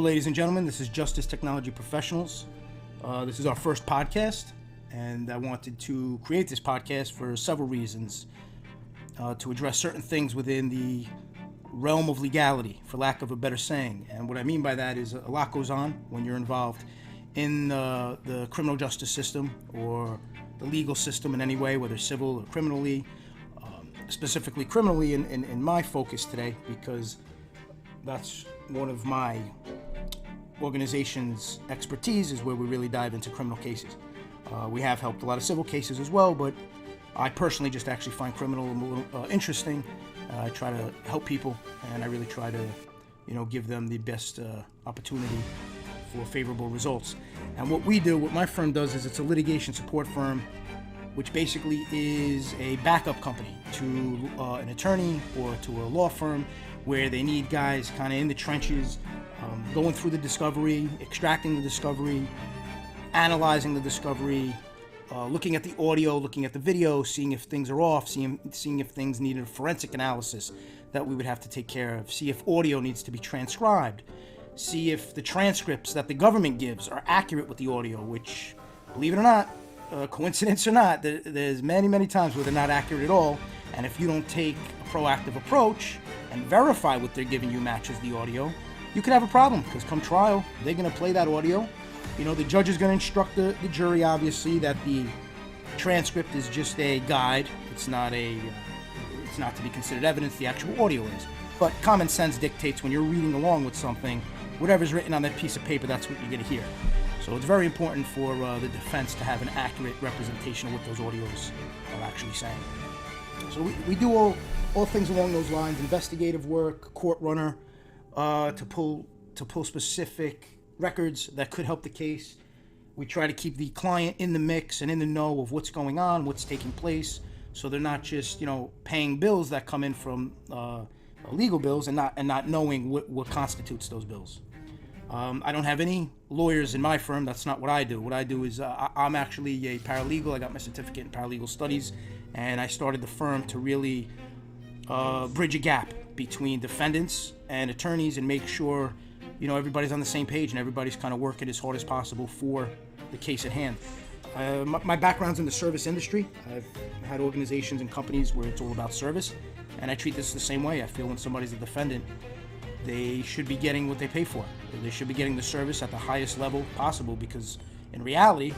ladies and gentlemen. This is Justice Technology Professionals. This is our first podcast, and I wanted to create this podcast for several reasons. To address certain things within the realm of legality, for lack of a better saying. And what I mean by that is a lot goes on when you're involved in the criminal justice system or the legal system in any way, whether civil or criminally. Specifically criminally in my focus today, because that's one of my organization's expertise, is where we really dive into criminal cases. We have helped a lot of civil cases as well, but I personally just actually find criminal a little interesting. I try to help people, and I really try to, give them the best opportunity for favorable results. And what my firm does is it's a litigation support firm, which basically is a backup company to an attorney or to a law firm, where they need guys kind of in the trenches, going through the discovery, extracting the discovery, analyzing the discovery, looking at the audio, looking at the video, seeing if things are off, seeing if things need a forensic analysis that we would have to take care of, see if audio needs to be transcribed, see if the transcripts that the government gives are accurate with the audio, which, believe it or not, coincidence or not, there's many times where they're not accurate at all. And if you don't take a proactive approach and verify what they're giving you matches the audio, you could have a problem, because come trial, they're going to play that audio. The judge is going to instruct the jury, obviously, that the transcript is just a guide. It's not to be considered evidence. The actual audio is. But common sense dictates when you're reading along with something, whatever's written on that piece of paper, that's what you're going to hear. So it's very important for the defense to have an accurate representation of what those audios are actually saying. So we do all things along those lines: investigative work, court runner, to pull specific records that could help the case. We try to keep the client in the mix and in the know of what's going on, what's taking place, so they're not just paying bills that come in from legal bills and not knowing what constitutes those bills. I don't have any lawyers in my firm. That's not what I do. What I do is I'm actually a paralegal. I got my certificate in paralegal studies, and I started the firm to really bridge a gap between defendants and attorneys and make sure everybody's on the same page and everybody's kind of working as hard as possible for the case at hand. My background's in the service industry. I've had organizations and companies where it's all about service, and I treat this the same way. I feel when somebody's a defendant, they should be getting what they pay for. They should be getting the service at the highest level possible, because in reality,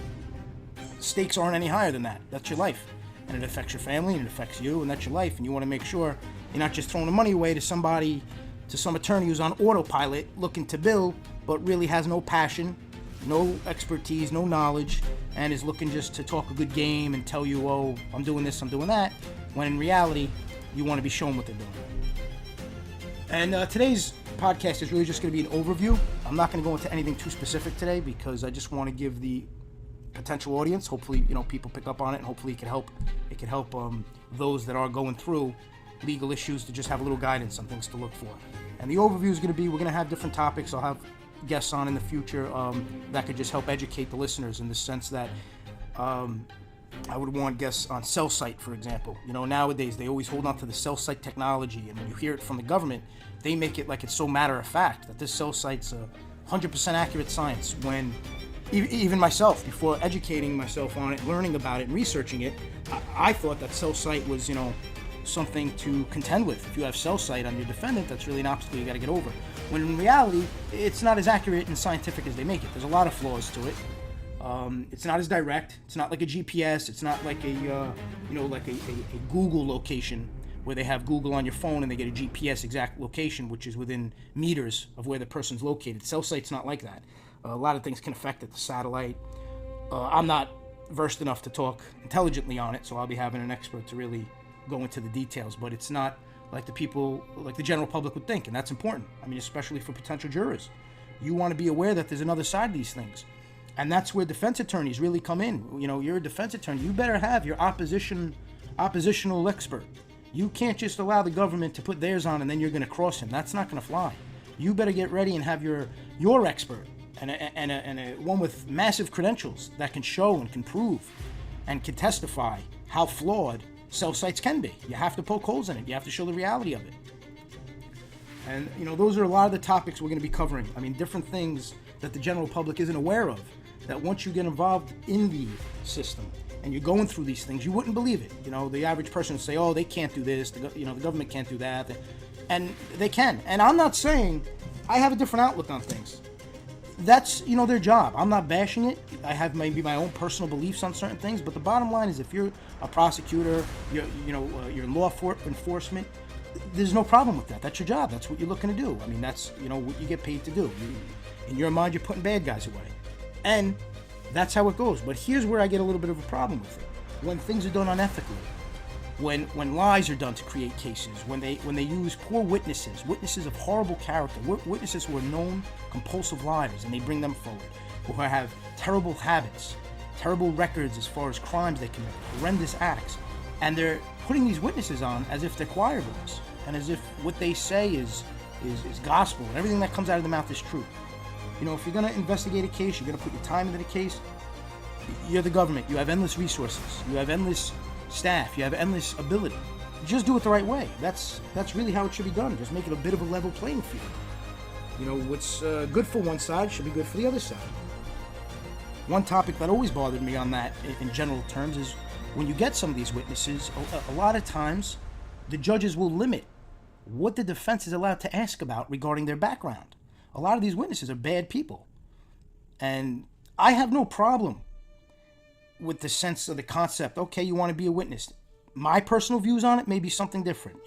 stakes aren't any higher than that. That's your life, and it affects your family, and it affects you, and that's your life. And you want to make sure you're not just throwing the money away to some attorney who's on autopilot looking to bill, but really has no passion, no expertise, no knowledge, and is looking just to talk a good game and tell you, oh, I'm doing this, I'm doing that, when in reality, you want to be shown what they're doing. And today's podcast is really just going to be an overview. I'm not going to go into anything too specific today, because I just want to give the potential audience, hopefully, people pick up on it, and hopefully it can help those that are going through legal issues to just have a little guidance on things to look for. And the overview is going to be, we're going to have different topics. I'll have guests on in the future that could just help educate the listeners, in the sense that I would want guests on cell site, for example. Nowadays they always hold on to the cell site technology, and when you hear it from the government, they make it like it's so matter of fact that this cell site's a 100% accurate science, when even myself, before educating myself on it, learning about it, and researching it, I thought that cell site was, something to contend with. If you have cell site on your defendant, that's really an obstacle you got to get over. When in reality, it's not as accurate and scientific as they make it. There's a lot of flaws to it. It's not as direct. It's not like a GPS. It's not like a Google location, where they have Google on your phone and they get a GPS exact location, which is within meters of where the person's located. Cell site's not like that. A lot of things can affect it. The satellite. I'm not versed enough to talk intelligently on it, so I'll be having an expert to really go into the details. But it's not like the general public would think, and that's important. I mean, especially for potential jurors. You want to be aware that there's another side of these things. And that's where defense attorneys really come in. You're a defense attorney. You better have your oppositional expert. You can't just allow the government to put theirs on and then you're going to cross him. That's not going to fly. You better get ready and have your expert and one with massive credentials that can show and can prove and can testify how flawed cell sites can be. You have to poke holes in it. You have to show the reality of it. And, those are a lot of the topics we're going to be covering. I mean, different things that the general public isn't aware of, that once you get involved in the system and you're going through these things, you wouldn't believe it. The average person would say, oh, they can't do this, the government can't do that. And they can. And I'm not saying I have a different outlook on things. That's, their job. I'm not bashing it. I have maybe my own personal beliefs on certain things, but the bottom line is if you're a prosecutor, you're law enforcement, there's no problem with that. That's your job. That's what you're looking to do. I mean, that's, what you get paid to do. In your mind, you're putting bad guys away. And that's how it goes. But here's where I get a little bit of a problem with it. When things are done unethically, when lies are done to create cases, when they use poor witnesses of horrible character, witnesses who are known compulsive liars, and they bring them forward, who have terrible habits, terrible records as far as crimes they commit, horrendous acts, and they're putting these witnesses on as if they're choir boys, and as if what they say is gospel, and everything that comes out of the mouth is true. If you're going to investigate a case, you're going to put your time into the case. You're the government. You have endless resources. You have endless staff. You have endless ability. Just do it the right way. That's really how it should be done. Just make it a bit of a level playing field. What's good for one side should be good for the other side. One topic that always bothered me on that, in general terms, is when you get some of these witnesses, a lot of times the judges will limit what the defense is allowed to ask about regarding their background. A lot of these witnesses are bad people. And I have no problem with the sense of the concept, okay, you want to be a witness. My personal views on it may be something different,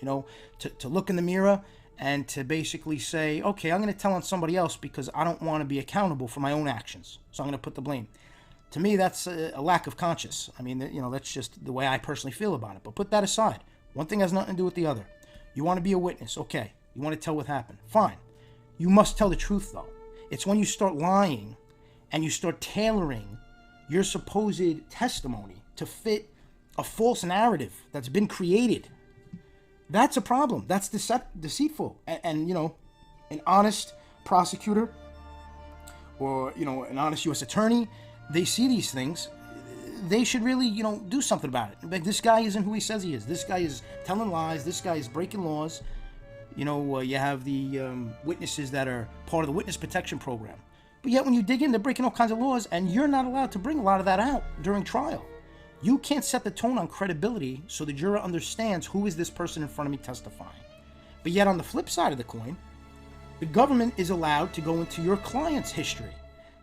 to look in the mirror and to basically say, okay, I'm going to tell on somebody else because I don't want to be accountable for my own actions. So I'm going to put the blame. To me, that's a lack of conscience. I mean, that's just the way I personally feel about it. But put that aside. One thing has nothing to do with the other. You want to be a witness, okay. You want to tell what happened, fine. You must tell the truth, though. It's when you start lying and you start tailoring your supposed testimony to fit a false narrative that's been created. That's a problem. That's deceitful. And an honest prosecutor or, an honest U.S. attorney, they see these things. They should really, do something about it. Like, this guy isn't who he says he is. This guy is telling lies. This guy is breaking laws. You have the witnesses that are part of the witness protection program. But yet when you dig in, they're breaking all kinds of laws, and you're not allowed to bring a lot of that out during trial. You can't set the tone on credibility so the juror understands who is this person in front of me testifying. But yet on the flip side of the coin, the government is allowed to go into your client's history.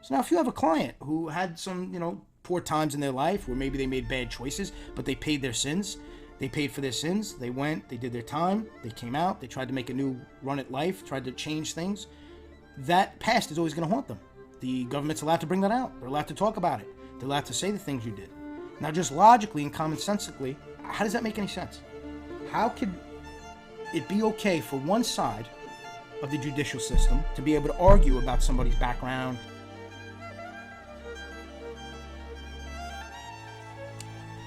So now if you have a client who had some, poor times in their life, where maybe they made bad choices, but they paid their sins, they paid for their sins, they went, they did their time, they came out, they tried to make a new run at life, tried to change things, that past is always going to haunt them. The government's allowed to bring that out. They're allowed to talk about it. They're allowed to say the things you did. Now, just logically and commonsensically, how does that make any sense? How could it be okay for one side of the judicial system to be able to argue about somebody's background?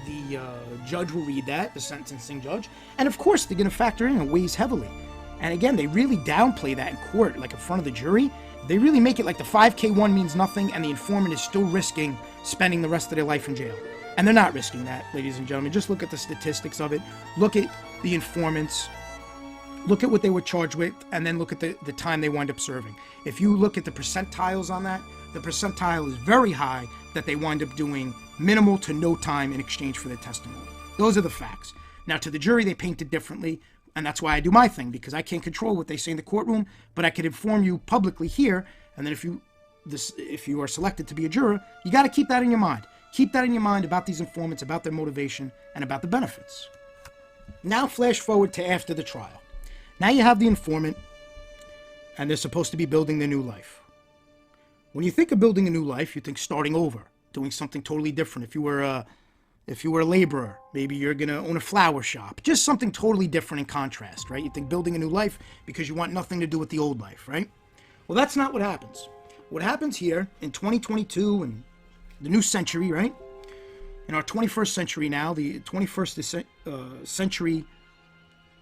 The judge will read that, the sentencing judge, and of course they're going to factor in, it weighs heavily. And again, they really downplay that in court, like in front of the jury. They really make it like the 5K1 means nothing and the informant is still risking spending the rest of their life in jail. And they're not risking that, ladies and gentlemen. Just look at the statistics of it. Look at the informants. Look at what they were charged with, and then look at the time they wind up serving. If you look at the percentiles on that, the percentile is very high that they wind up doing minimal to no time in exchange for their testimony. Those are the facts. Now, to the jury, they paint it differently, and that's why I do my thing, because I can't control what they say in the courtroom, but I can inform you publicly here, and then if you are selected to be a juror, you got to keep that in your mind. Keep that in your mind about these informants, about their motivation, and about the benefits. Now flash forward to after the trial. Now you have the informant, and they're supposed to be building their new life. When you think of building a new life, you think starting over, doing something totally different. If you were a laborer, maybe you're going to own a flower shop. Just something totally different in contrast, right? You think building a new life because you want nothing to do with the old life, right? Well, that's not what happens. What happens here in 2022 and the new century, right? In our 21st century now, the 21st century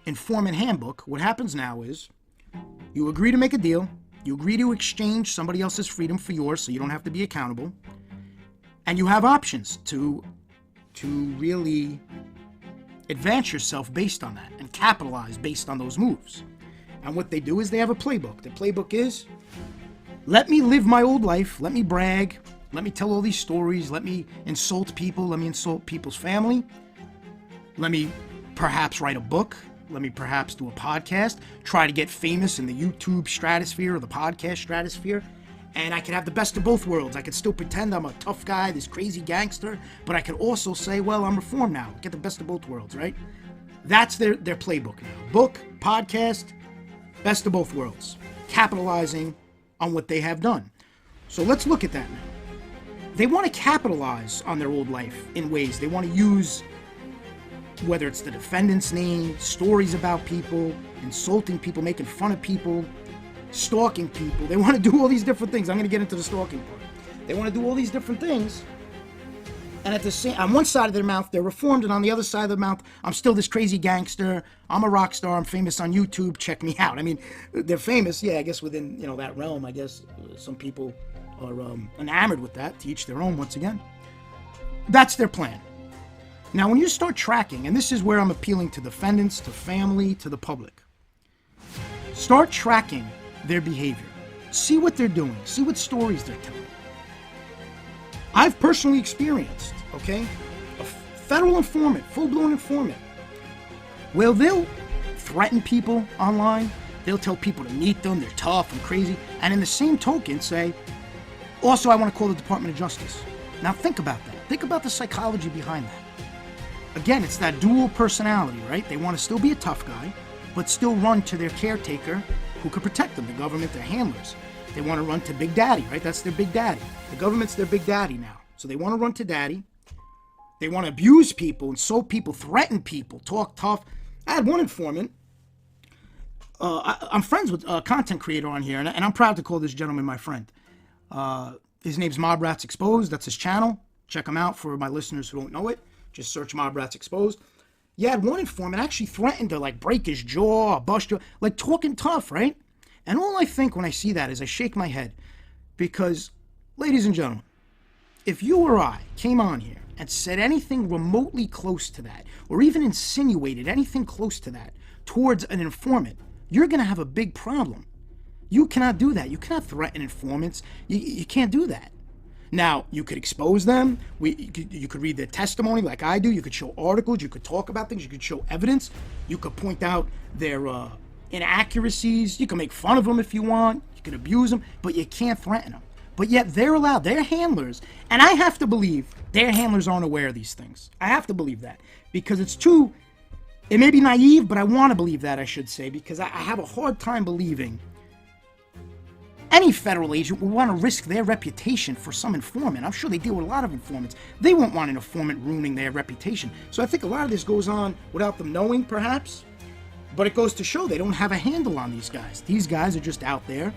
informant handbook, what happens now is you agree to make a deal. You agree to exchange somebody else's freedom for yours so you don't have to be accountable. And you have options to really advance yourself based on that and capitalize based on those moves. And what they do is they have a playbook. The playbook is, let me live my old life, let me brag, let me tell all these stories, let me insult people, let me insult people's family, let me perhaps write a book, let me perhaps do a podcast, try to get famous in the YouTube stratosphere or the podcast stratosphere, and I could have the best of both worlds. I could still pretend I'm a tough guy, this crazy gangster, but I could also say, well, I'm reformed now, get the best of both worlds, right? That's their playbook now. Book, podcast, best of both worlds, capitalizing on what they have done. So let's look at that now. They want to capitalize on their old life in ways. They want to use, whether it's the defendant's name, stories about people, insulting people, making fun of people, stalking people. They want to do all these different things. I'm going to get into the stalking part. They want to do all these different things. And at the same, on one side of their mouth, they're reformed, and on the other side of the mouth, I'm still this crazy gangster. I'm a rock star. I'm famous on YouTube. Check me out. I mean, they're famous. Yeah, I guess within that realm. I guess some people are enamored with that. To each their own. Once again, that's their plan. Now, when you start tracking, and this is where I'm appealing to defendants, to family, to the public, start tracking their behavior. See what they're doing. See what stories they're telling. I've personally experienced, a federal informant, full-blown informant, well, they'll threaten people online. They'll tell people to meet them. They're tough and crazy. And in the same token, say, also, I want to call the Department of Justice. Now, think about that. Think about the psychology behind that. Again, it's that dual personality, right? They want to still be a tough guy, but still run to their caretaker who could protect them, the government, their handlers. They want to run to Big Daddy, right? That's their Big Daddy. The government's their Big Daddy now. So they want to run to Daddy. They want to abuse people, insult people, threaten people, talk tough. I had one informant. I'm friends with a content creator on here, and I'm proud to call this gentleman my friend. His name's Mob Rats Exposed. That's his channel. Check him out for my listeners who don't know it. Just search Mob Rats Exposed. Yeah, I had one informant actually threatened to break his jaw or bust jaw, talking tough, right? And all I think when I see that is I shake my head because, ladies and gentlemen, if you or I came on here and said anything remotely close to that, or even insinuated anything close to that towards an informant, you're going to have a big problem. You cannot do that. You cannot threaten informants. You can't do that. Now, you could expose them. You could read their testimony like I do. You could show articles. You could talk about things. You could show evidence. You could point out their inaccuracies. You can make fun of them if you want. You can abuse them, but you can't threaten them. But yet they're allowed. They're handlers. And I have to believe their handlers aren't aware of these things. I have to believe that because it may be naive, but I want to believe that, I should say, because I have a hard time believing any federal agent would want to risk their reputation for some informant. I'm sure they deal with a lot of informants. They won't want an informant ruining their reputation. So I think a lot of this goes on without them knowing, perhaps. But it goes to show they don't have a handle on these guys. These guys are just out there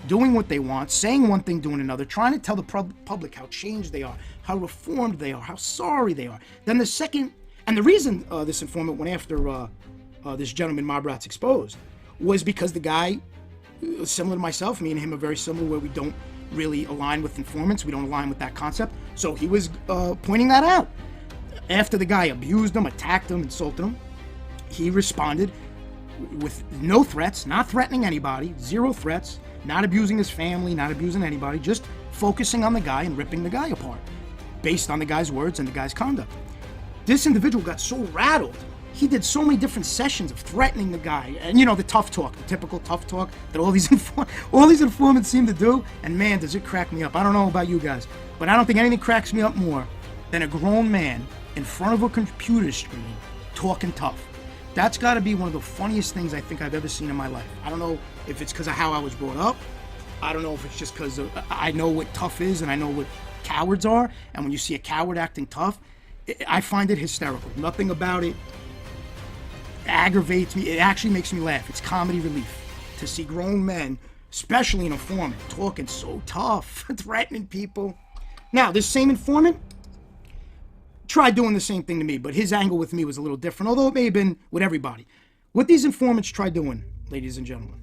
doing what they want, saying one thing, doing another, trying to tell the public how changed they are, how reformed they are, how sorry they are. Then the second, and the reason this informant went after this gentleman, Mob Rats Exposed, was because the guy, similar to myself, me and him are very similar where we don't really align with informants. We don't align with that concept. So he was pointing that out. After the guy abused him, attacked him, insulted him, he responded with no threats, not threatening anybody, zero threats, not abusing his family, not abusing anybody, just focusing on the guy and ripping the guy apart based on the guy's words and the guy's conduct. This individual got so rattled. He did so many different sessions of threatening the guy. And the tough talk, the typical tough talk that all these informants seem to do. And man, does it crack me up. I don't know about you guys, but I don't think anything cracks me up more than a grown man in front of a computer screen talking tough. That's got to be one of the funniest things I think I've ever seen in my life. I don't know if it's because of how I was brought up. I don't know if it's just because I know what tough is and I know what cowards are. And when you see a coward acting tough, I find it hysterical. Nothing about it aggravates me. It actually makes me laugh. It's comedy relief to see grown men, especially an informant, talking so tough, threatening people. Now, this same informant tried doing the same thing to me, but his angle with me was a little different, although it may have been with everybody. What these informants try doing, ladies and gentlemen,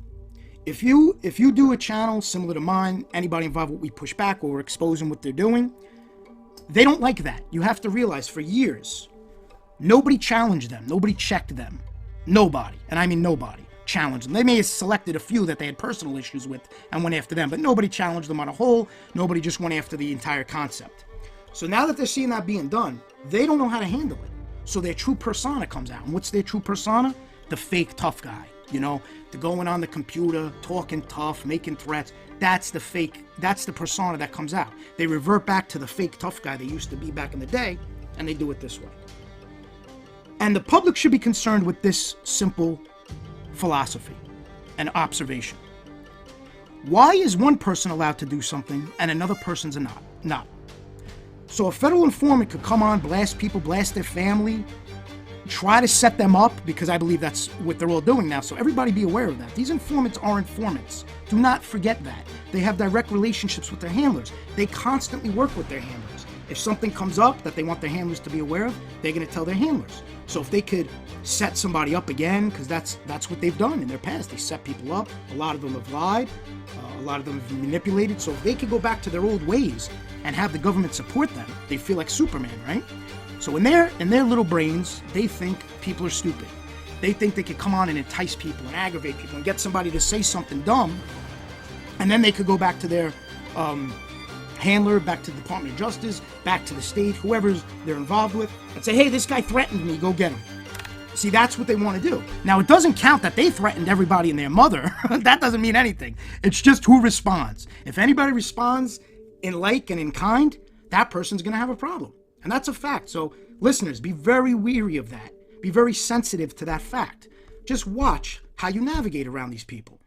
if you do a channel similar to mine, anybody involved with We Push Back or exposing what they're doing, they don't like that. You have to realize for years, nobody challenged them. Nobody checked them. Nobody, and I mean nobody, challenged them. They may have selected a few that they had personal issues with and went after them, but nobody challenged them on a whole. Nobody just went after the entire concept. So now that they're seeing that being done, they don't know how to handle it. So their true persona comes out. And what's their true persona? The fake tough guy. You know, the going on the computer, talking tough, making threats. That's the fake, that's the persona that comes out. They revert back to the fake tough guy they used to be back in the day, and they do it this way. And the public should be concerned with this simple philosophy and observation. Why is one person allowed to do something and another person's not? So a federal informant could come on, blast people, blast their family, try to set them up, because I believe that's what they're all doing now. So everybody be aware of that. These informants are informants. Do not forget that. They have direct relationships with their handlers. They constantly work with their handlers. If something comes up that they want their handlers to be aware of, they're going to tell their handlers. So if they could set somebody up again, because that's what they've done in their past. They set people up. A lot of them have lied. A lot of them have manipulated. So if they could go back to their old ways and have the government support them, they feel like Superman, right? So in their little brains, they think people are stupid. They think they could come on and entice people and aggravate people and get somebody to say something dumb, and then they could go back to their handler, back to the Department of Justice, back to the state, whoever they're involved with, and say, hey, this guy threatened me, go get him. See, that's what they want to do. Now, it doesn't count that they threatened everybody and their mother. That doesn't mean anything. It's just who responds. If anybody responds in like and in kind, that person's going to have a problem. And that's a fact. So, listeners, be very weary of that. Be very sensitive to that fact. Just watch how you navigate around these people.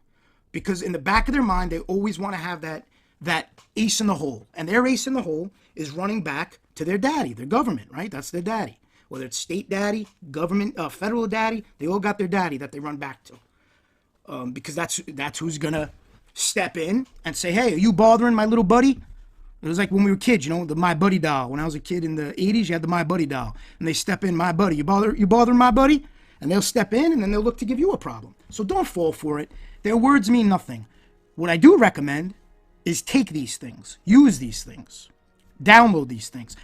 Because in the back of their mind, they always want to have that ace in the hole. And their ace in the hole is running back to their daddy, their government, right? That's their daddy. Whether it's state daddy, government, federal daddy, they all got their daddy that they run back to. Because that's who's going to step in and say, hey, are you bothering my little buddy? It was like when we were kids, you know, the My Buddy doll. When I was a kid in the 80s, you had the My Buddy doll. And they step in, my buddy, you bothering my buddy? And they'll step in, and then they'll look to give you a problem. So don't fall for it. Their words mean nothing. What I do recommend is take these things, use these things, download these things.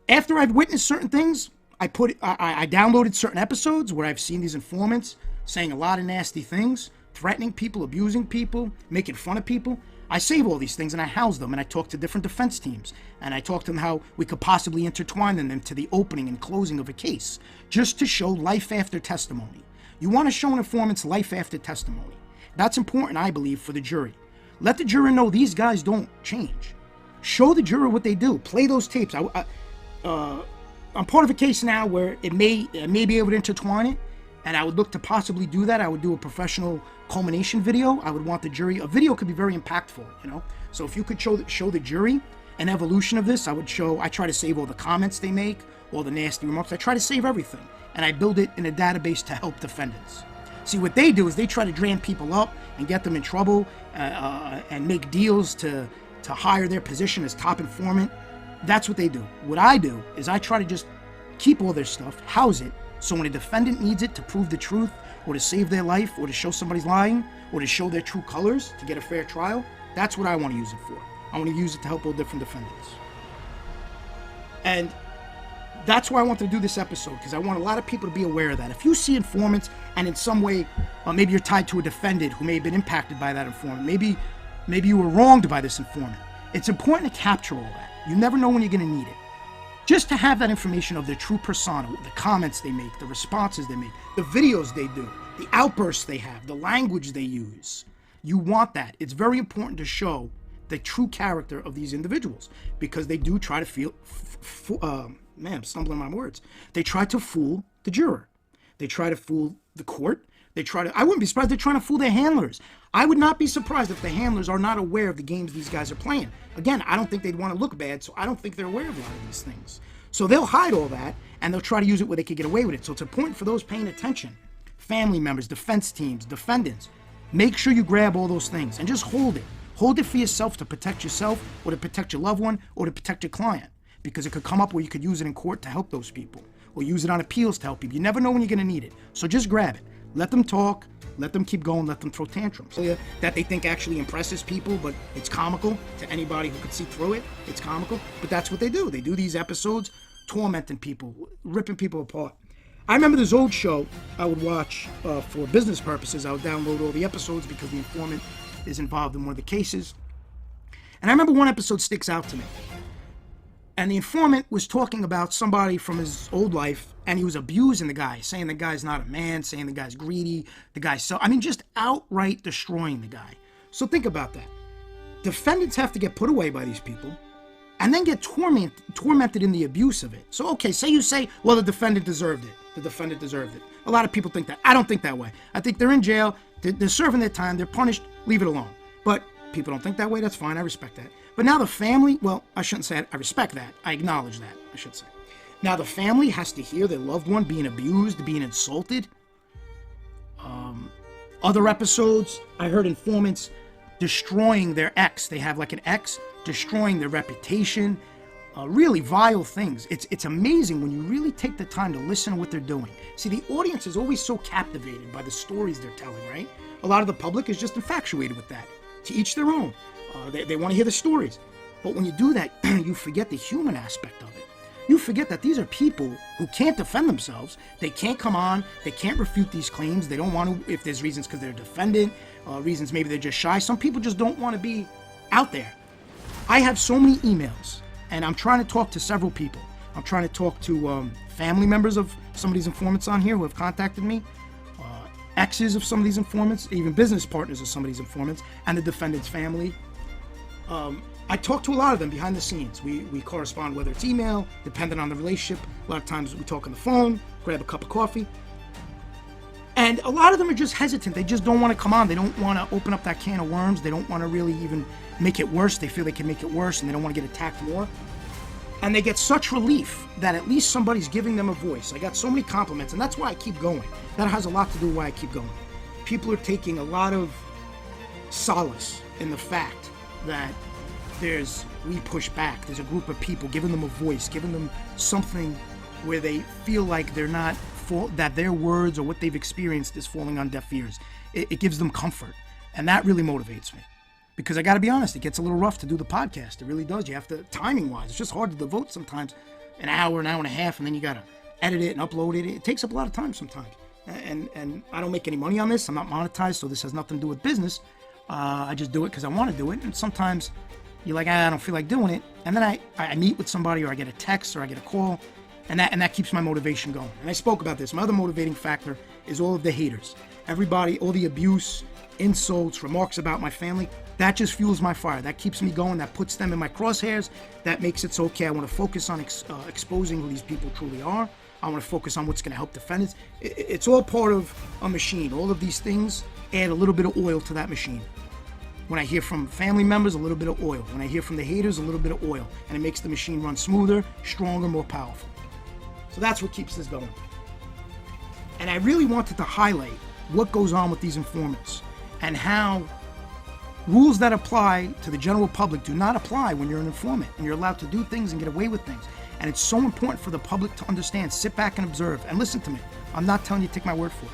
After I've witnessed certain things, I downloaded certain episodes where I've seen these informants saying a lot of nasty things, threatening people, abusing people, making fun of people. I save all these things and I house them, and I talk to different defense teams, and I talk to them how we could possibly intertwine them into the opening and closing of a case, just to show life after testimony. You want to show an informant's life after testimony. That's important, I believe, for the jury. Let the juror know these guys don't change. Show the juror what they do. Play those tapes. I'm part of a case now where I may be able to intertwine it, and I would look to possibly do that. I would do a professional culmination video. I would want the jury. A video could be very impactful, you know. So if you could show the jury an evolution of this, I try to save all the comments they make, all the nasty remarks. I try to save everything, and I build it in a database to help defendants. See, what they do is they try to dram people up and get them in trouble and make deals to hire their position as top informant. That's what they do. What I do is I try to just keep all their stuff, house it, so when a defendant needs it to prove the truth, or to save their life, or to show somebody's lying, or to show their true colors, to get a fair trial, that's what I want to use it for. I want to use it to help all different defendants. And that's why I wanted to do this episode, because I want a lot of people to be aware of that. If you see informants, and in some way, maybe you're tied to a defendant who may have been impacted by that informant, maybe you were wronged by this informant, it's important to capture all that. You never know when you're going to need it. Just to have that information of their true persona, the comments they make, the responses they make, the videos they do, the outbursts they have, the language they use. You want that. It's very important to show the true character of these individuals, because they do try to I'm stumbling on my words. They try to fool the juror. They try to fool the court. I wouldn't be surprised they're trying to fool their handlers. I would not be surprised if the handlers are not aware of the games these guys are playing. Again, I don't think they'd want to look bad, so I don't think they're aware of a lot of these things. So they'll hide all that, and they'll try to use it where they could get away with it. So it's important for those paying attention, family members, defense teams, defendants, make sure you grab all those things and just hold it. Hold it for yourself, to protect yourself, or to protect your loved one, or to protect your client, because it could come up where you could use it in court to help those people, or use it on appeals to help people. You never know when you're going to need it. So just grab it. Let them talk. Let them keep going. Let them throw tantrums. That they think actually impresses people, but it's comical to anybody who could see through it. It's comical, but that's what they do. They do these episodes tormenting people, ripping people apart. I remember this old show I would watch for business purposes. I would download all the episodes because the informant is involved in one of the cases. And I remember one episode sticks out to me. And the informant was talking about somebody from his old life, and he was abusing the guy, saying the guy's not a man, saying the guy's greedy, just outright destroying the guy. So think about that. Defendants have to get put away by these people and then get tormented in the abuse of it. So, okay, say you say, well, the defendant deserved it. The defendant deserved it. A lot of people think that. I don't think that way. I think they're in jail, they're serving their time, they're punished, leave it alone. But people don't think that way, that's fine, I respect that. But now the family, well, I shouldn't say I respect that, I acknowledge that, I should say. Now the family has to hear their loved one being abused, being insulted. Other episodes, I heard informants destroying their ex. They have like an ex, destroying their reputation, really vile things. It's amazing when you really take the time to listen to what they're doing. See, the audience is always so captivated by the stories they're telling, right? A lot of the public is just infatuated with that. To each their own. They want to hear the stories. But when you do that, you forget the human aspect of it. You forget that these are people who can't defend themselves. They can't come on. They can't refute these claims. They don't want to, if there's reasons because they're a defendant, reasons maybe they're just shy. Some people just don't want to be out there. I have so many emails, and I'm trying to talk to several people. I'm trying to talk to family members of some of these informants on here who have contacted me, exes of some of these informants, even business partners of some of these informants, and the defendant's family. I talk to a lot of them behind the scenes. We correspond, whether it's email, depending on the relationship. A lot of times we talk on the phone, grab a cup of coffee. And a lot of them are just hesitant. They just don't want to come on. They don't want to open up that can of worms. They don't want to really even make it worse. They feel they can make it worse, and they don't want to get attacked more. And they get such relief that at least somebody's giving them a voice. I got so many compliments, and that's why I keep going. That has a lot to do with why I keep going. People are taking a lot of solace in the fact that we push back. There's a group of people giving them a voice, giving them something where they feel like they're not that their words or what they've experienced is falling on deaf ears. It gives them comfort, and that really motivates me. Because I got to be honest, it gets a little rough to do the podcast. It really does. You have to, timing-wise, it's just hard to devote sometimes an hour and a half, and then you got to edit it and upload it. It takes up a lot of time sometimes. And I don't make any money on this. I'm not monetized, so this has nothing to do with business. I just do it because I want to do it. And sometimes you're like, I don't feel like doing it. And then I meet with somebody, or I get a text, or I get a call, and that keeps my motivation going. And I spoke about this. My other motivating factor is all of the haters. Everybody, all the abuse, insults, remarks about my family, that just fuels my fire. That keeps me going. That puts them in my crosshairs. That makes it so, okay, I want to focus on exposing who these people truly are. I want to focus on what's going to help defendants. It's all part of a machine. All of these things add a little bit of oil to that machine. When I hear from family members, a little bit of oil. When I hear from the haters, a little bit of oil. And it makes the machine run smoother, stronger, more powerful. So that's what keeps this going. And I really wanted to highlight what goes on with these informants and how rules that apply to the general public do not apply when you're an informant and you're allowed to do things and get away with things. And it's so important for the public to understand. Sit back and observe and listen to me. I'm not telling you to take my word for it.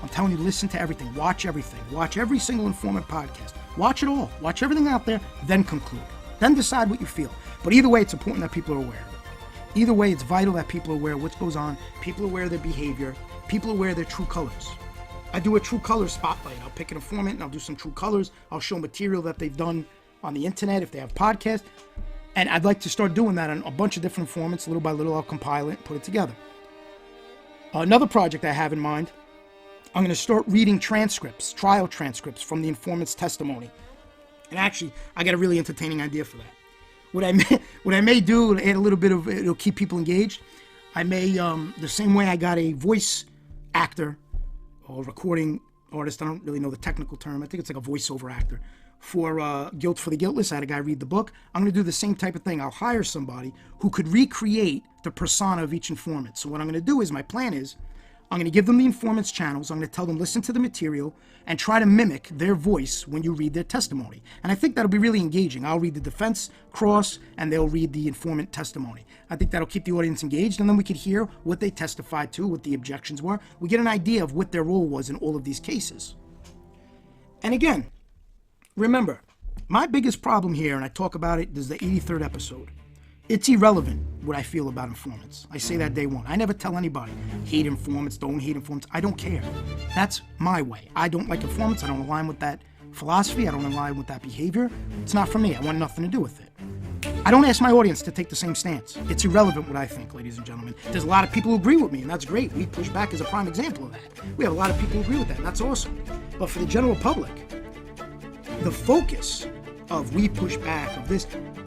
I'm telling you to listen to everything. Watch everything. Watch every single informant podcast. Watch it all. Watch everything out there, then conclude. Then decide what you feel. But either way, it's important that people are aware of it. Either way, it's vital that people are aware of what goes on. People are aware of their behavior. People are aware of their true colors. I do a true color spotlight. I'll pick an informant and I'll do some true colors. I'll show material that they've done on the internet if they have podcasts. And I'd like to start doing that on a bunch of different informants. Little by little, I'll compile it and put it together. Another project I have in mind, I'm going to start reading transcripts, trial transcripts from the informant's testimony. And actually, I got a really entertaining idea for that. What I may do, add a little bit of, it'll keep people engaged. I may, the same way I got a voice actor or recording artist, I don't really know the technical term, I think it's like a voiceover actor, for Guilt for the Guiltless. I had a guy read the book. I'm going to do the same type of thing. I'll hire somebody who could recreate the persona of each informant. So what I'm going to do is, my plan is, I'm going to give them the informant's channels. I'm going to tell them, listen to the material and try to mimic their voice when you read their testimony. And I think that'll be really engaging. I'll read the defense cross and they'll read the informant testimony. I think that'll keep the audience engaged, and then we could hear what they testified to, what the objections were. We get an idea of what their role was in all of these cases. And again, remember, my biggest problem here, and I talk about it, this is the 83rd episode, It's irrelevant what I feel about informants. I say that day one. I never tell anybody, hate informants, don't hate informants. I don't care. That's my way. I don't like informants. I don't align with that philosophy. I don't align with that behavior. It's not for me. I want nothing to do with it. I don't ask my audience to take the same stance. It's irrelevant what I think, ladies and gentlemen. There's a lot of people who agree with me, and that's great. We Push Back is a prime example of that. We have a lot of people who agree with that, and that's awesome. But for the general public, the focus of We Push Back, of this,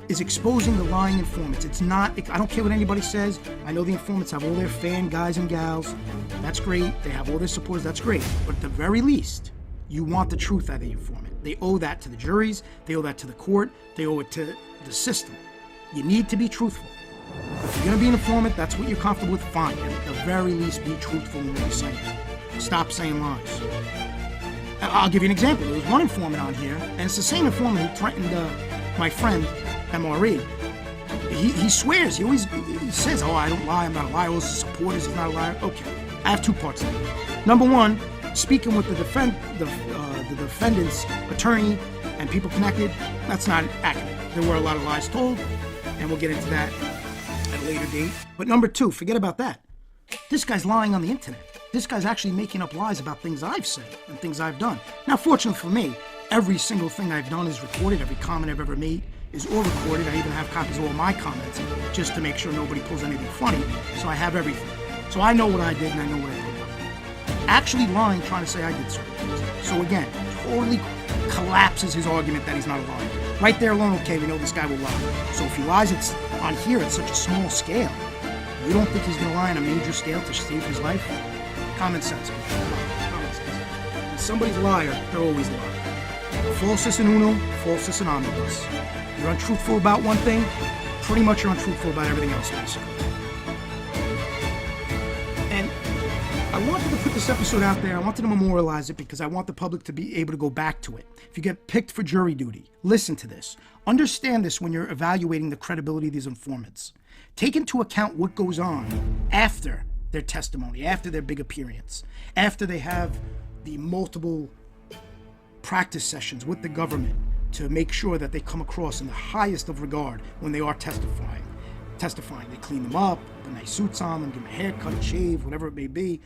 is exposing the lying informants. It's not, I don't care what anybody says. I know the informants have all their fan guys and gals. That's great. They have all their supporters. That's great. But at the very least, you want the truth out of the informant. They owe that to the juries. They owe that to the court. They owe it to the system. You need to be truthful. If you're going to be an informant, that's what you're comfortable with, fine. At the very least, be truthful in what you're saying. Stop saying lies. I'll give you an example. There was one informant on here, and it's the same informant who threatened my friend, MRE. He swears. He says, oh, I don't lie. I'm not a liar. All his supporters, he's not a liar. Okay. I have two parts of it. Number one, speaking with the defendant's attorney and people connected, that's not accurate. There were a lot of lies told, and we'll get into that at a later date. But number two, forget about that. This guy's lying on the internet. This guy's actually making up lies about things I've said and things I've done. Now, fortunately for me, every single thing I've done is recorded. Every comment I've ever made is all recorded. I even have copies of all my comments just to make sure nobody pulls anything funny. So I have everything. So I know what I did and I know what I put up. Actually lying, trying to say I did certain things. So again, totally collapses his argument that he's not a liar. Right there alone, okay, we know this guy will lie. So if he lies on here at such a small scale, you don't think he's going to lie on a major scale to save his life? Common sense. Common sense. When somebody's a liar, they're always lying. Falsus in uno, falsus in omnibus. You're untruthful about one thing, pretty much you're untruthful about everything else, basically. And I wanted to put this episode out there. I wanted to memorialize it because I want the public to be able to go back to it. If you get picked for jury duty, listen to this. Understand this when you're evaluating the credibility of these informants. Take into account what goes on after their testimony, after their big appearance, after they have the multiple practice sessions with the government to make sure that they come across in the highest of regard when they are testifying. They clean them up, put nice suits on them, give them a haircut, a shave, whatever it may be.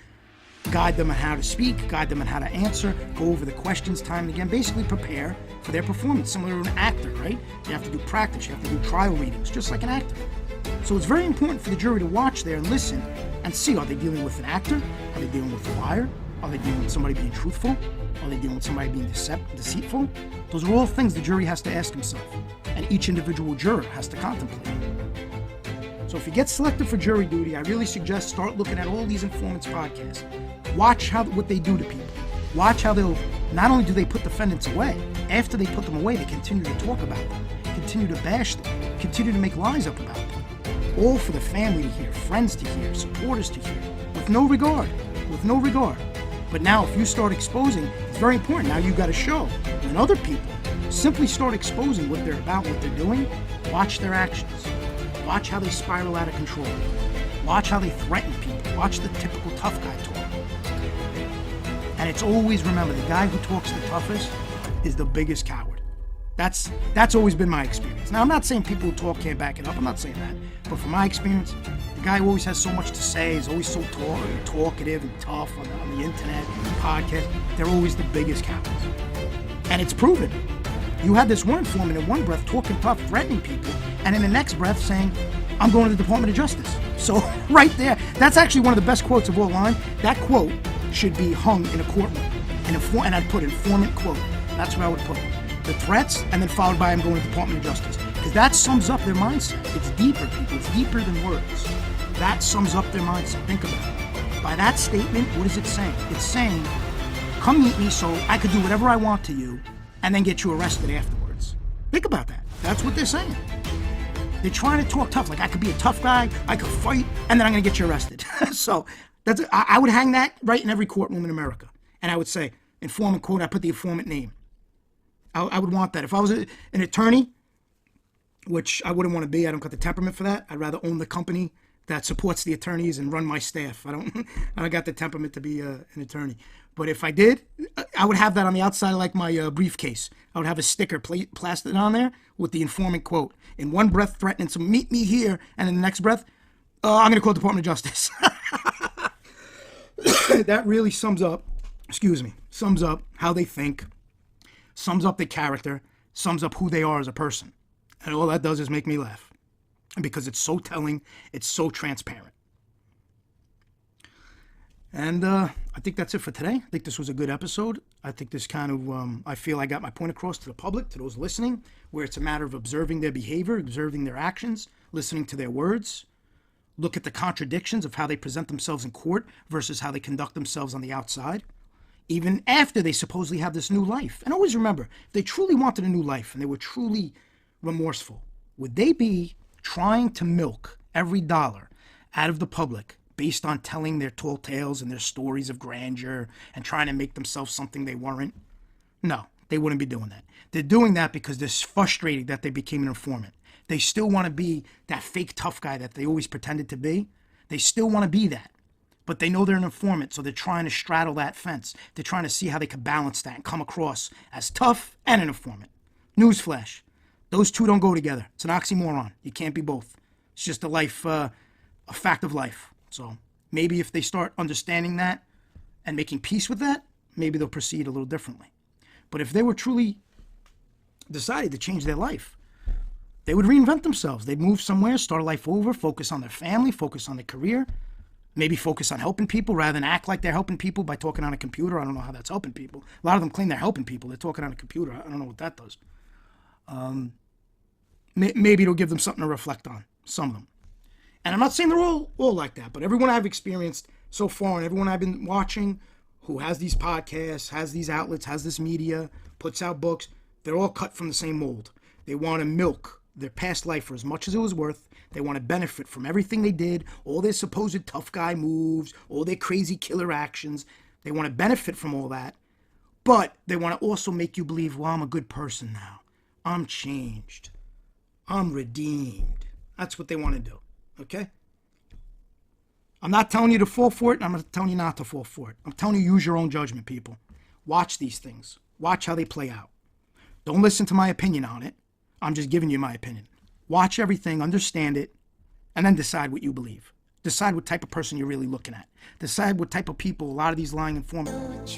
Guide them on how to speak, guide them on how to answer, go over the questions time and again, basically prepare for their performance, similar to an actor, right? You have to do practice, you have to do trial readings, just like an actor. So it's very important for the jury to watch there and listen and see, are they dealing with an actor? Are they dealing with a liar? Are they dealing with somebody being truthful? Are they dealing with somebody being deceitful? Those are all things the jury has to ask himself, and each individual juror has to contemplate. So if you get selected for jury duty, I really suggest start looking at all these informants podcasts. Watch what they do to people. Watch how not only do they put defendants away, after they put them away, they continue to talk about them, continue to bash them, continue to make lies up about them. All for the family to hear, friends to hear, supporters to hear, with no regard. But now if you start exposing, it's very important, now you've got to show. When other people simply start exposing what they're about, what they're doing, watch their actions. Watch how they spiral out of control. Watch how they threaten people. Watch the typical tough guy talk. And it's always, remember, the guy who talks the toughest is the biggest coward. That's always been my experience. Now, I'm not saying people who talk can't back it up. I'm not saying that. But from my experience, the guy who always has so much to say, is always so talkative and tough on the internet, podcast, they're always the biggest cowards. And it's proven. You had this one informant in one breath talking tough, threatening people, and in the next breath saying, I'm going to the Department of Justice. So right there, that's actually one of the best quotes of all time. That quote should be hung in a courtroom. And I'd put informant quote. That's what I would put. The threats, and then followed by I'm going to the Department of Justice. Because that sums up their mindset. It's deeper, people. It's deeper than words. That sums up their mindset. Think about it. By that statement, what is it saying? It's saying, come meet me so I could do whatever I want to you and then get you arrested afterwards. Think about that. That's what they're saying. They're trying to talk tough. Like, I could be a tough guy, I could fight, and then I'm going to get you arrested. So I would hang that right in every courtroom in America. And I would say, informant quote, I put the informant name. I would want that. If I was an attorney, which I wouldn't want to be, I don't got the temperament for that. I'd rather own the company that supports the attorneys and run my staff. I don't got the temperament to be an attorney. But if I did, I would have that on the outside of like my briefcase. I would have a sticker plastered on there with the informant quote. In one breath, threatening to meet me here, and in the next breath, I'm going to call the Department of Justice. That really sums up how they think, sums up their character, sums up who they are as a person. And all that does is make me laugh. Because it's so telling, it's so transparent. And I think that's it for today. I think this was a good episode. I think this kind of, I feel I got my point across to the public, to those listening, where it's a matter of observing their behavior, observing their actions, listening to their words, look at the contradictions of how they present themselves in court versus how they conduct themselves on the outside, even after they supposedly have this new life. And always remember, if they truly wanted a new life and they were truly remorseful, would they be trying to milk every dollar out of the public based on telling their tall tales and their stories of grandeur and trying to make themselves something they weren't? No, they wouldn't be doing that. They're doing that because they're frustrated that they became an informant. They still want to be that fake tough guy that they always pretended to be. They still want to be that. But they know they're an informant, so they're trying to straddle that fence. They're trying to see how they can balance that and come across as tough and an informant. Newsflash. Those two don't go together. It's an oxymoron. You can't be both. It's just a fact of life. So maybe if they start understanding that and making peace with that, maybe they'll proceed a little differently. But if they were truly decided to change their life, they would reinvent themselves. They'd move somewhere, start a life over, focus on their family, focus on their career, maybe focus on helping people rather than act like they're helping people by talking on a computer. I don't know how that's helping people. A lot of them claim they're helping people. They're talking on a computer. I don't know what that does. Maybe it'll give them something to reflect on, some of them. And I'm not saying they're all like that, but everyone I've experienced so far and everyone I've been watching who has these podcasts, has these outlets, has this media, puts out books, they're all cut from the same mold. They want to milk their past life for as much as it was worth. They want to benefit from everything they did, all their supposed tough guy moves, all their crazy killer actions. They want to benefit from all that, but they want to also make you believe, well, I'm a good person now. I'm changed. I'm redeemed. That's what they want to do. Okay? I'm not telling you to fall for it, and I'm not telling you not to fall for it. I'm telling you, use your own judgment, people. Watch these things. Watch how they play out. Don't listen to my opinion on it. I'm just giving you my opinion. Watch everything, understand it, and then decide what you believe. Decide what type of person you're really looking at. Decide what type of people a lot of these lying informants.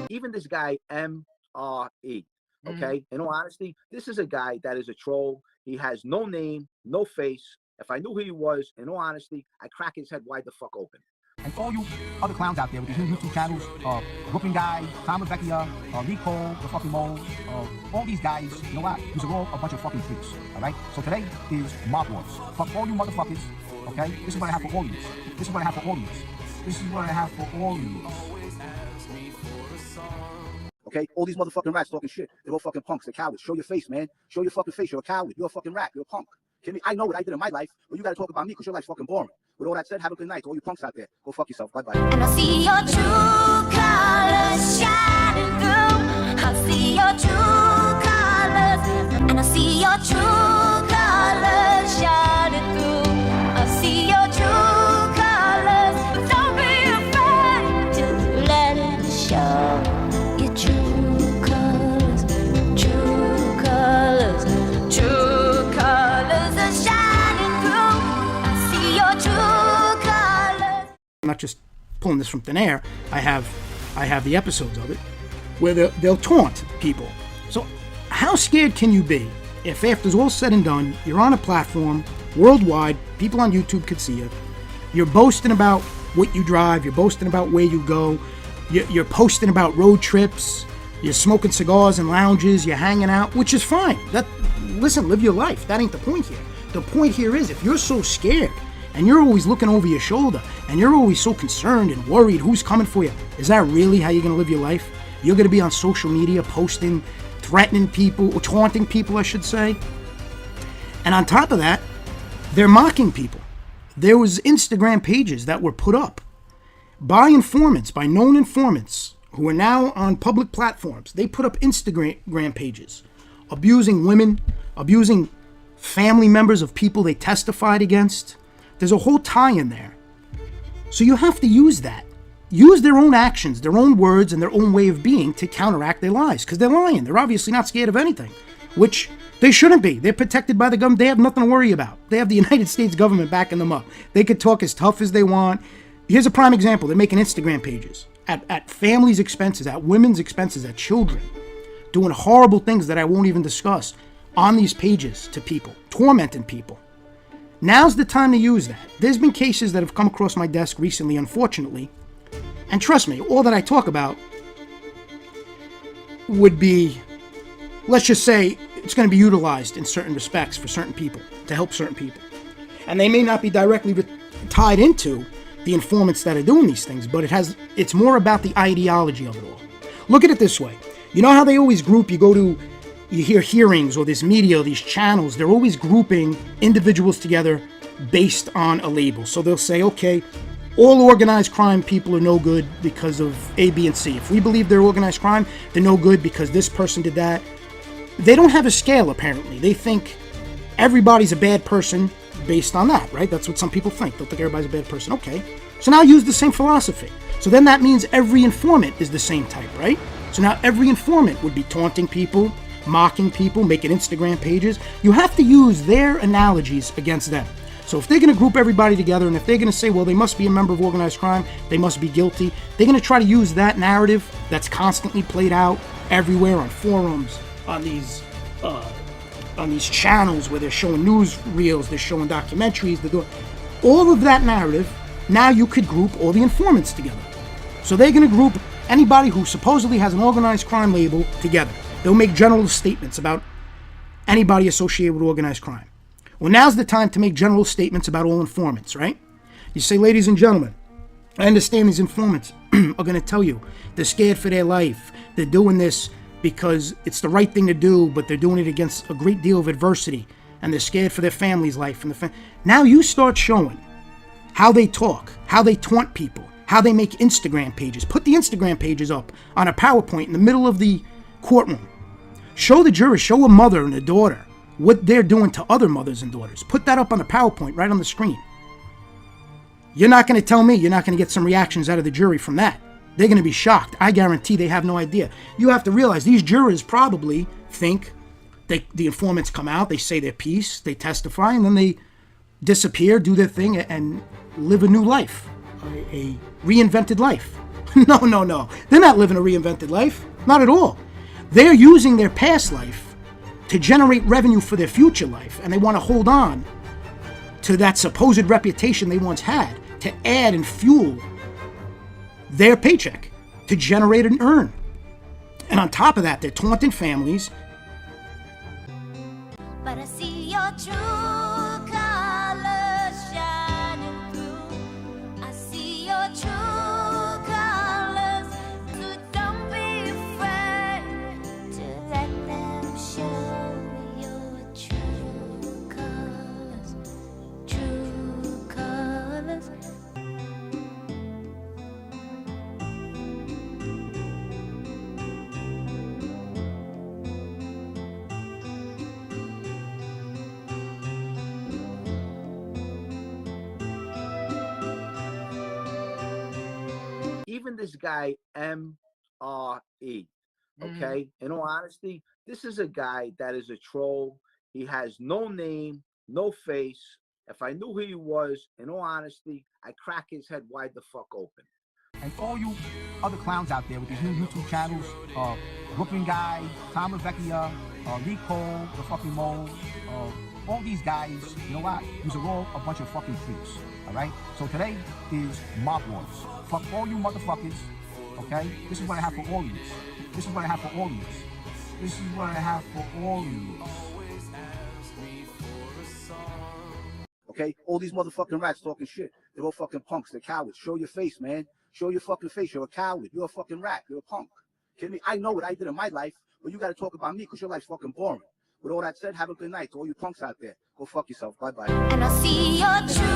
Even this guy, M.R.E., okay? In all honesty, this is a guy that is a troll. He has no name, no face. If I knew who he was, in all honesty, I'd crack his head wide the fuck open. And all you other clowns out there with these new YouTube channels, Brooklyn Guy, Tom Vecchia, Lee Cole, the fucking Mole, all these guys, you know what? These are all a bunch of fucking freaks, all right? So today is Mob Wars. Fuck all you motherfuckers, okay? This is what I have for all of you. This is what I have for all of you. This is what I have for all of you. Okay, all these motherfucking rats talking shit. They're all fucking punks. They're cowards. Show your face, man. Show your fucking face. You're a coward. You're a fucking rat. You're a punk. Kidding me? I know what I did in my life, but you gotta talk about me because your life's fucking boring. With all that said, have a good night to all you punks out there. Go fuck yourself. Bye bye. And I see your true colors shining through. I see your true colors. And I see your true colors shining through. I see your true colors. Don't be afraid to let it show. Your true colors, true colors, true colors are shining through. I see your true colors. I'm not just pulling this from thin air. I have the episodes of it where they'll taunt people. So how scared can you be if after it's all said and done, you're on a platform worldwide, people on YouTube could see you, you're boasting about what you drive, you're boasting about where you go, you're posting about road trips, you're smoking cigars in lounges, you're hanging out, which is fine. Listen, live your life. That ain't the point here. The point here is if you're so scared and you're always looking over your shoulder and you're always so concerned and worried who's coming for you, is that really how you're going to live your life? You're going to be on social media posting, threatening people, or taunting people, I should say. And on top of that, They're mocking people. There was Instagram pages that were put up by informants, by known informants who are now on public platforms. They put up Instagram pages abusing women, abusing family members of people they testified against. There's a whole tie in there. So you have to use that. Use their own actions, their own words, and their own way of being to counteract their lies. Because they're lying. They're obviously not scared of anything, which they shouldn't be. They're protected by the government. They have nothing to worry about. They have the United States government backing them up. They could talk as tough as they want. Here's a prime example. They're making Instagram pages at families' expenses, at women's expenses, at children, doing horrible things that I won't even discuss on these pages to people, tormenting people. Now's the time to use that. There's been cases that have come across my desk recently, unfortunately, and trust me, all that I talk about would be, let's just say, it's going to be utilized in certain respects for certain people, to help certain people. And they may not be directly tied into the informants that are doing these things, but it's more about the ideology of it all. Look at it this way. You know how they always group, you hear hearings or this media, or these channels, they're always grouping individuals together based on a label. So they'll say, okay, all organized crime people are no good because of A, B, and C. If we believe they're organized crime, they're no good because this person did that. They don't have a scale, apparently. They think everybody's a bad person based on that, right? That's what some people think. They'll think everybody's a bad person. Okay. So now use the same philosophy. So then that means every informant is the same type, right? So now every informant would be taunting people, mocking people, making Instagram pages. You have to use their analogies against them. So if they're going to group everybody together, and if they're going to say, well, they must be a member of organized crime, they must be guilty, they're going to try to use that narrative that's constantly played out everywhere on forums, on these channels where they're showing news reels, they're showing documentaries, they're doing all of that narrative. Now you could group all the informants together. So they're going to group anybody who supposedly has an organized crime label together. They'll make general statements about anybody associated with organized crime. Well, now's the time to make general statements about all informants, right? You say, ladies and gentlemen, I understand these informants are going to tell you they're scared for their life. They're doing this because it's the right thing to do, but they're doing it against a great deal of adversity, and they're scared for their family's life. Now you start showing how they talk, how they taunt people, how they make Instagram pages. Put the Instagram pages up on a PowerPoint in the middle of the courtroom. Show the jurors, show a mother and a daughter what they're doing to other mothers and daughters. Put that up on the PowerPoint right on the screen. You're not going to tell me you're not going to get some reactions out of the jury from that. They're going to be shocked. I guarantee they have no idea. You have to realize these jurors probably think the informants come out, they say their piece, they testify, and then they disappear, do their thing, and live a new life, a reinvented life. No. They're not living a reinvented life. Not at all. They're using their past life to generate revenue for their future life, and they want to hold on to that supposed reputation they once had to add and fuel their paycheck, to generate and earn. And on top of that, they're taunting families. But I see your true colors shining through. I see your true colors, so don't be afraid to let them show your true colors, true colors. Even this guy, M.R.E., okay? In all honesty, this is a guy that is a troll. He has no name, no face. If I knew who he was, in all honesty, I'd crack his head wide the fuck open. And all you other clowns out there with these new YouTube channels, Brooklyn Guy, Tom Vecchia, Lee Cole, the fucking mole, all these guys, you know what? These are all a bunch of fucking freaks, all right? So today is Mob Wars. Fuck all you motherfuckers, okay? This is what I have for all of you. This is what I have for all of you. This is what I have for all of you. Okay? All these motherfucking rats talking shit. They're all fucking punks. They're cowards. Show your face, man. Show your fucking face. You're a coward. You're a fucking rat. You're a punk. Kidding me? I know what I did in my life, but you got to talk about me because your life's fucking boring. With all that said, have a good night to all you punks out there. Go fuck yourself. Bye bye. And I see your true